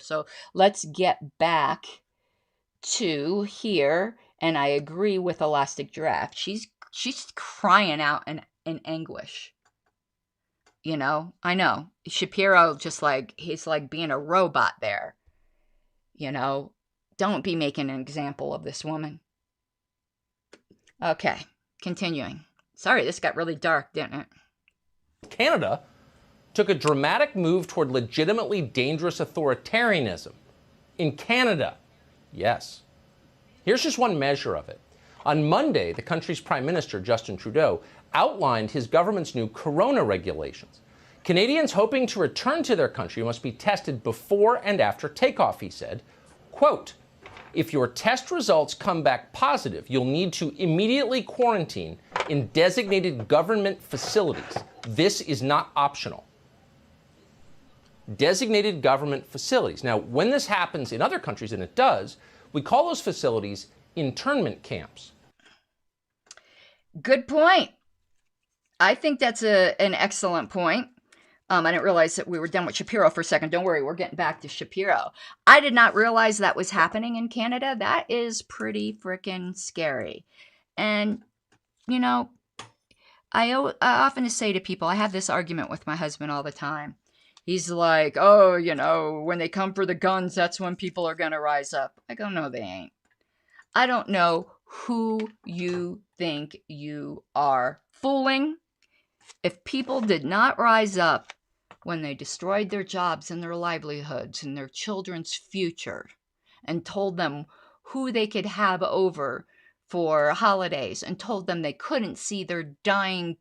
So let's get back to here. And I agree with Elastic Giraffe. She's crying out in anguish. I know. Shapiro just like, he's like being a robot there. Don't be making an example of this woman. Okay, continuing. Sorry, this got really dark, didn't it? Canada took a dramatic move toward legitimately dangerous authoritarianism. In Canada, yes. Here's just one measure of it. On Monday, the country's Prime Minister, Justin Trudeau, outlined his government's new corona regulations. Canadians hoping to return to their country must be tested before and after takeoff, he said. Quote, if your test results come back positive, you'll need to immediately quarantine in designated government facilities. This is not optional. Designated government facilities. Now, when this happens in other countries, and it does, we call those facilities internment camps. Good point. I think that's an excellent point. I didn't realize that we were done with Shapiro for a second. Don't worry, we're getting back to Shapiro. I did not realize that was happening in Canada. That is pretty freaking scary. And, I often say to people, I have this argument with my husband all the time. He's like, oh, when they come for the guns, that's when people are going to rise up. I go, no, they ain't. I don't know who you think you are fooling. If people did not rise up when they destroyed their jobs and their livelihoods and their children's future and told them who they could have over for holidays and told them they couldn't see their dying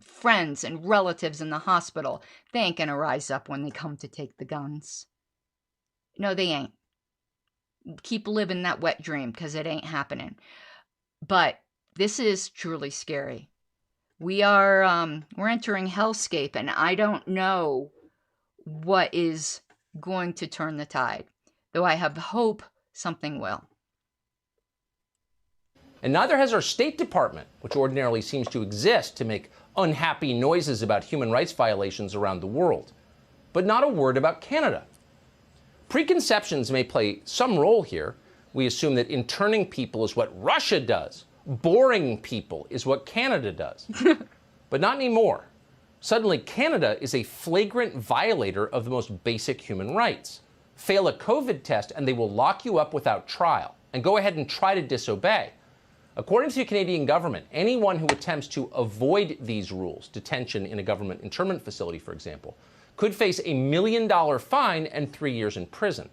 friends and relatives in the hospital, they ain't gonna rise up when they come to take the guns. No, they ain't. Keep living that wet dream, because it ain't happening. But this is truly scary. We're entering hellscape, and I don't know what is going to turn the tide, though I have hope something will. And neither has our State Department, which ordinarily seems to exist to make unhappy noises about human rights violations around the world. But not a word about Canada. Preconceptions may play some role here. We assume that interning people is what Russia does. Boring people is what Canada does. But not anymore. Suddenly, Canada is a flagrant violator of the most basic human rights. Fail a COVID test and they will lock you up without trial and go ahead and try to disobey. According to the Canadian government, anyone who attempts to avoid these rules, detention in a government internment facility, for example, could face $1 million fine and 3 years in prison.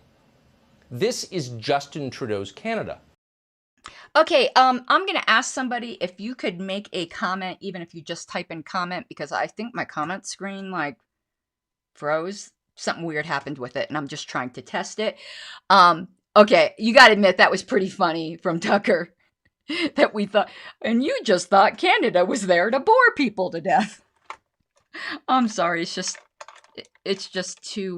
This is Justin Trudeau's Canada. Okay, I'm going to ask somebody if you could make a comment, even if you just type in comment, because I think my comment screen, froze. Something weird happened with it, and I'm just trying to test it. Okay, you got to admit, that was pretty funny from Tucker, that we thought, and you just thought Canada was there to bore people to death. I'm sorry, it's just too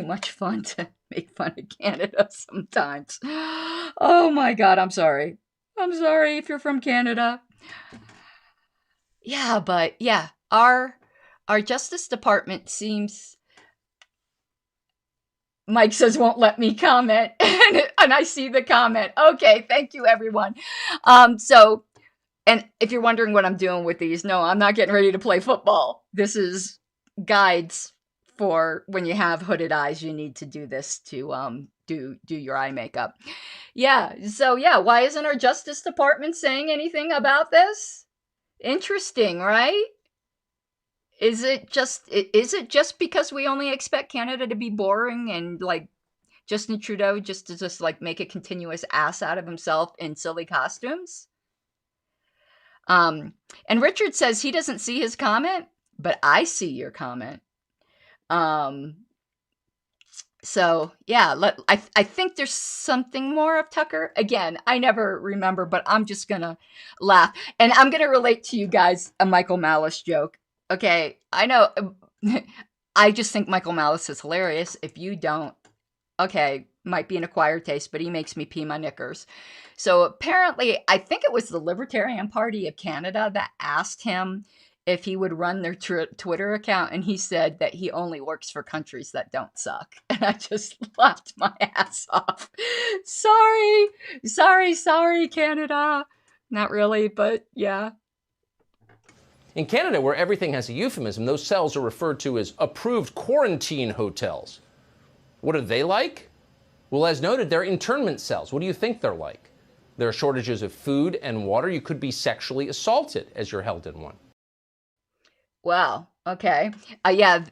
much fun to make fun of Canada sometimes. Oh my God, I'm sorry. I'm sorry if you're from Canada. Yeah, but yeah, our Justice Department seems... Mike says won't let me comment, and I see the comment. Okay, thank you, everyone. And if you're wondering what I'm doing with these, no, I'm not getting ready to play football. This is guides for when you have hooded eyes. You need to do this to do your eye makeup. Yeah, so yeah, why isn't our Justice Department saying anything about this? Interesting, right? Is it just because we only expect Canada to be boring and Justin Trudeau just to make a continuous ass out of himself in silly costumes? And Richard says he doesn't see his comment, but I see your comment. So yeah, I think there's something more of Tucker. Again, I never remember, but I'm just gonna laugh. And I'm gonna relate to you guys a Michael Malice joke. Okay, I know, I just think Michael Malice is hilarious. If you don't, okay, might be an acquired taste, but he makes me pee my knickers. So apparently, I think it was the Libertarian Party of Canada that asked him if he would run their Twitter account, and he said that he only works for countries that don't suck. And I just laughed my ass off. Sorry, Canada. Not really, but yeah. In Canada, where everything has a euphemism, those cells are referred to as approved quarantine hotels. What are they like? Well, as noted, they're internment cells. What do you think they're like? There are shortages of food and water. You could be sexually assaulted as you're held in one. Wow. Okay. Yeah,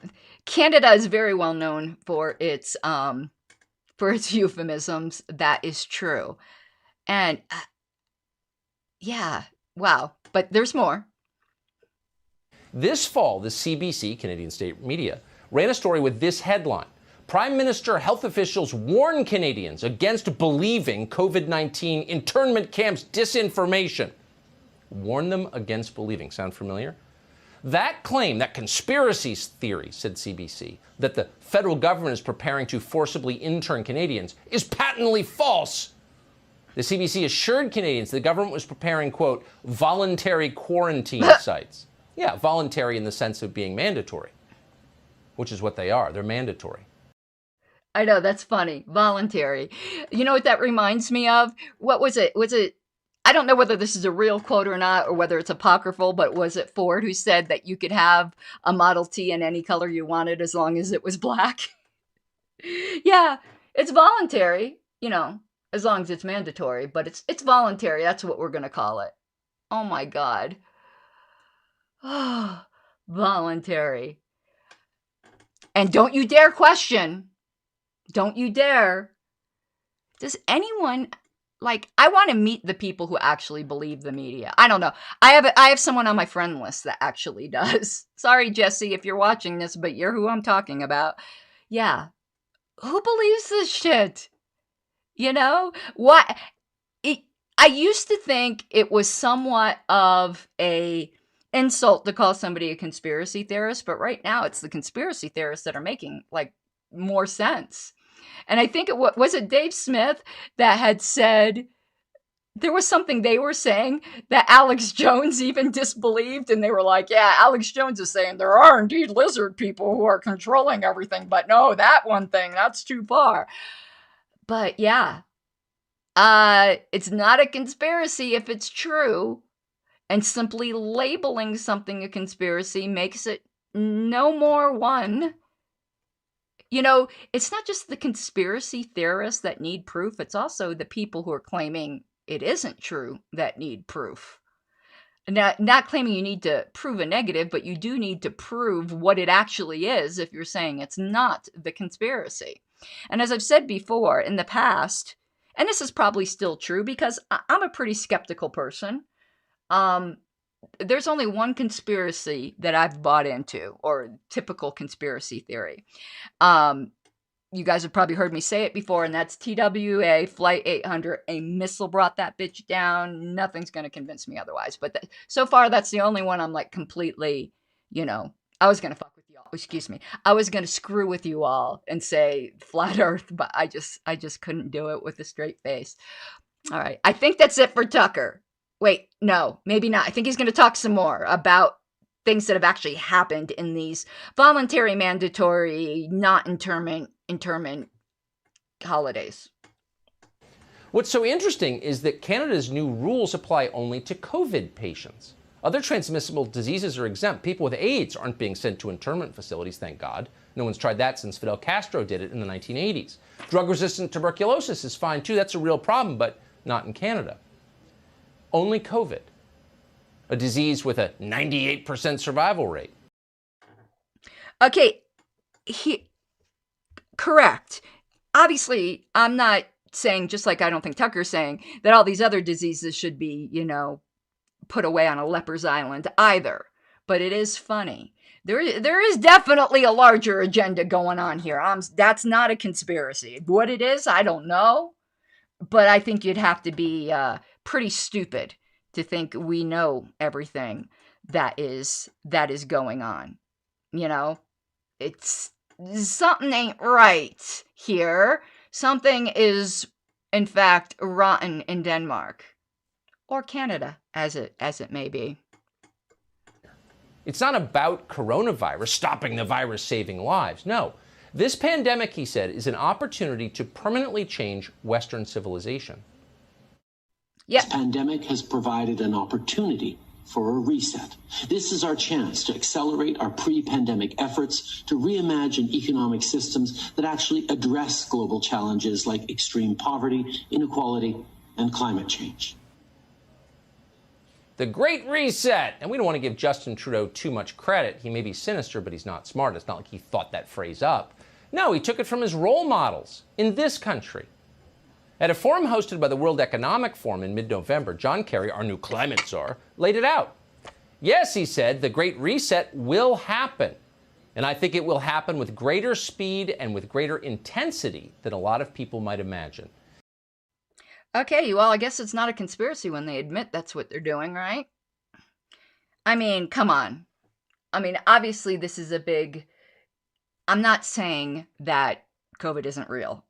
Canada is very well known for its euphemisms. That is true. And yeah, wow. But there's more. This fall, the CBC, Canadian State Media, ran a story with this headline: Prime Minister health officials warn Canadians against believing COVID-19 internment camps disinformation. Warn them against believing. Sound familiar? That claim, that conspiracy theory, said CBC, that the federal government is preparing to forcibly intern Canadians is patently false. The CBC assured Canadians the government was preparing, quote, voluntary quarantine sites. Yeah, voluntary in the sense of being mandatory, which is what they are. They're mandatory. I know, that's funny. Voluntary. You know what that reminds me of? What was it? I don't know whether this is a real quote or not, or whether it's apocryphal, but was it Ford who said that you could have a Model T in any color you wanted as long as it was black? Yeah, it's voluntary, as long as it's mandatory, but it's voluntary. That's what we're going to call it. Oh my God. Oh, voluntary. And don't you dare question. Don't you dare. Does anyone... I want to meet the people who actually believe the media. I don't know. I have someone on my friend list that actually does. Sorry, Jesse, if you're watching this, but you're who I'm talking about. Yeah. Who believes this shit? What? I used to think it was somewhat of a insult to call somebody a conspiracy theorist, but right now it's the conspiracy theorists that are making, more sense. And I think was it Dave Smith that had said there was something they were saying that Alex Jones even disbelieved, and they were like, yeah, Alex Jones is saying there are indeed lizard people who are controlling everything, but no, that one thing, that's too far. But yeah, it's not a conspiracy if it's true, and simply labeling something a conspiracy makes it no more one. It's not just the conspiracy theorists that need proof. It's also the people who are claiming it isn't true that need proof. Not claiming you need to prove a negative, but you do need to prove what it actually is if you're saying it's not the conspiracy. And as I've said before, in the past, and this is probably still true because I'm a pretty skeptical person, there's only one conspiracy that I've bought into, or typical conspiracy theory. You guys have probably heard me say it before, and that's TWA Flight 800. A missile brought that bitch down. Nothing's going to convince me otherwise. But so far, that's the only one I'm completely, I was going to fuck with you all. Excuse me. I was going to screw with you all and say flat Earth, but I just couldn't do it with a straight face. All right. I think that's it for Tucker. Wait, no, maybe not. I think he's going to talk some more about things that have actually happened in these voluntary, mandatory, not internment holidays. What's so interesting is that Canada's new rules apply only to COVID patients. Other transmissible diseases are exempt. People with AIDS aren't being sent to internment facilities, thank God. No one's tried that since Fidel Castro did it in the 1980s. Drug-resistant tuberculosis is fine too. That's a real problem, but not in Canada. Only COVID, a disease with a 98% survival rate. Okay, correct. Obviously, I'm not saying, just like I don't think Tucker's saying, that all these other diseases should be, put away on a leper's island either. But it is funny. There is definitely a larger agenda going on here. That's not a conspiracy. What it is, I don't know. But I think you'd have to be pretty stupid to think we know everything that is going on. It's something ain't right here. Something is, in fact, rotten in Denmark or Canada, as it may be. It's not about coronavirus stopping the virus saving lives. No. This pandemic, he said, is an opportunity to permanently change Western civilization. This pandemic has provided an opportunity for a reset. This is our chance to accelerate our pre-pandemic efforts to reimagine economic systems that actually address global challenges like extreme poverty, inequality, and climate change. The Great Reset. And we don't want to give Justin Trudeau too much credit. He may be sinister, but he's not smart. It's not like he thought that phrase up. No, he took it from his role models in this country. At a forum hosted by the World Economic Forum in mid-November, John Kerry, our new climate czar, laid it out. Yes, he said, the Great Reset will happen. And I think it will happen with greater speed and with greater intensity than a lot of people might imagine. Okay, well, I guess it's not a conspiracy when they admit that's what they're doing, right? I mean, come on. I mean, obviously this is a big... I'm not saying that COVID isn't real.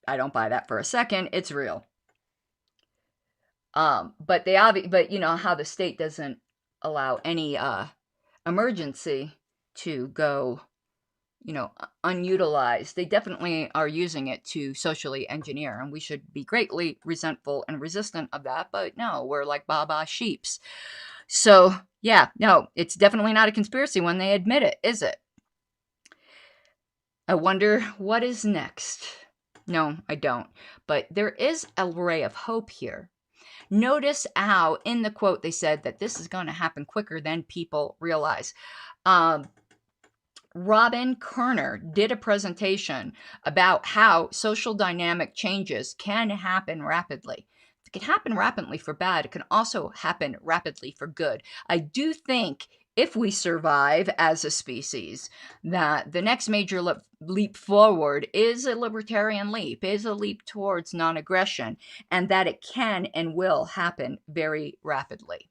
I don't buy that for a second. It's real. But you know how the state doesn't allow any emergency to go, you know, unutilized. They definitely are using it to socially engineer, and we should be greatly resentful and resistant of that. But no, we're like Baba sheeps. So yeah, no, it's definitely not a conspiracy when they admit it, is it? I wonder what is next. No, I don't. But there is a ray of hope here. Notice how in the quote they said that this is going to happen quicker than people realize. Robin Kerner did a presentation about how social dynamic changes can happen rapidly. It can happen rapidly for bad. It can also happen rapidly for good. I do think if we survive as a species, that the next major leap forward is a libertarian leap, is a leap towards non-aggression, and that it can and will happen very rapidly.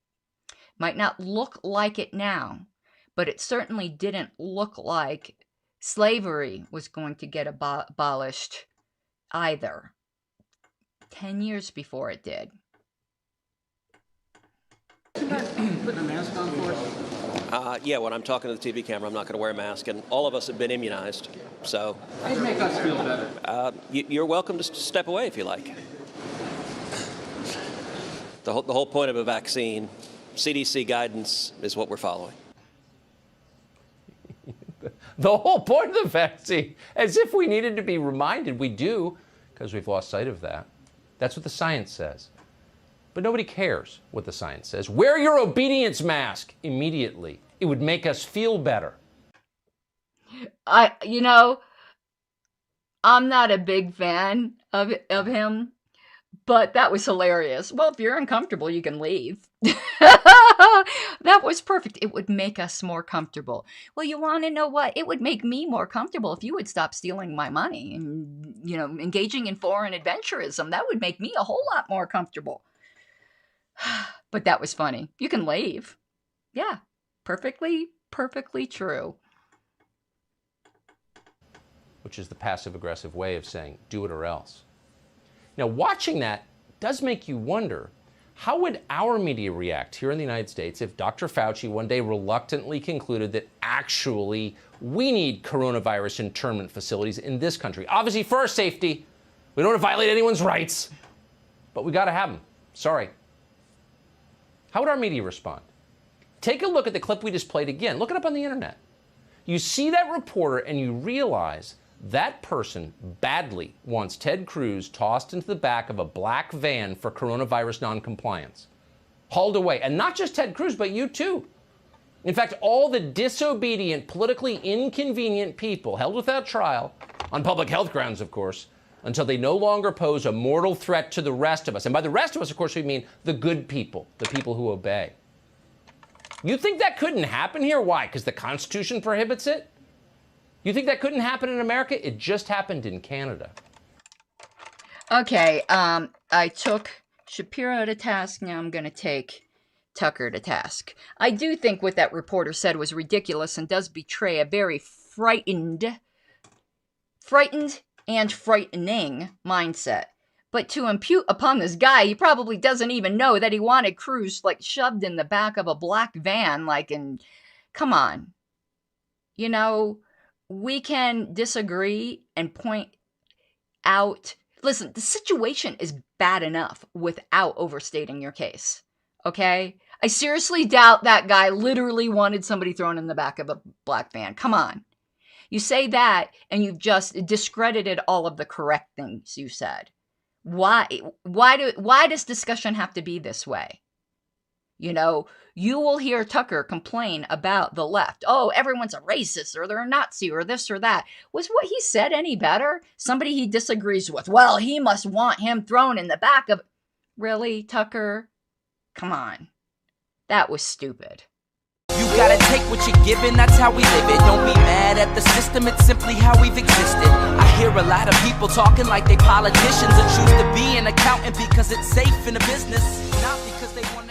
Might not look like it now, but it certainly didn't look like slavery was going to get abolished either. 10 years before it did. Putting a mask on for us? Yeah, when I'm talking to the TV camera, I'm not going to wear a mask, and all of us have been immunized, so... It'd make us feel better. You're welcome to step away if you like. The whole point of a vaccine, CDC guidance, is what we're following. The whole point of the vaccine, as if we needed to be reminded. We do, because we've lost sight of that. That's what the science says. But nobody cares what the science says. Wear your obedience mask immediately. It would make us feel better. You know, I'm not a big fan of him, but that was hilarious. Well, if you're uncomfortable, you can leave. That was perfect. It would make us more comfortable. Well, you want to know what? It would make me more comfortable if you would stop stealing my money and, you know, engaging in foreign adventurism. That would make me a whole lot more comfortable. But that was funny. You can leave. Yeah, perfectly true. Which is the passive-aggressive way of saying, do it or else. Now, watching that does make you wonder, how would our media react here in the United States if Dr. Fauci one day reluctantly concluded that actually we need coronavirus internment facilities in this country? Obviously, for our safety. We don't want to violate anyone's rights, but we got to have them. Sorry. How would our media respond? Take a look at the clip we just played again. Look it up on the internet. You see that reporter and you realize that person badly wants Ted Cruz tossed into the back of a black van for coronavirus noncompliance. Hauled away. And not just Ted Cruz, but you too. In fact, all the disobedient, politically inconvenient people held without trial, on public health grounds, of course, until they no longer pose a mortal threat to the rest of us. And by the rest of us, of course, we mean the good people, the people who obey. You think that couldn't happen here? Why? Because the Constitution prohibits it? You think that couldn't happen in America? It just happened in Canada. Okay, I took Shapiro to task. Now I'm going to take Tucker to task. I do think what that reporter said was ridiculous and does betray a very frightened and frightening mindset. But to impute upon this guy, he probably doesn't even know that he wanted Cruz like shoved in the back of a black van, like in, Come on. You know, we can disagree and point out. Listen, the situation is bad enough without overstating your case. Okay? I seriously doubt that guy literally wanted somebody thrown in the back of a black van. Come on. You say that and you've just discredited all of the correct things you said. Why does discussion have to be this way? You know, you will hear Tucker complain about the left. Oh, everyone's a racist or they're a Nazi or this or that. Was what he said any better? Somebody he disagrees with. Well, he must want him thrown in the back of... Really, Tucker? Come on. That was stupid. You gotta take what you're given, that's how we live it. Don't be mad at the system, it's simply how we've existed. I hear a lot of people talking like they politicians and choose to be an accountant because it's safe in the business, not because they want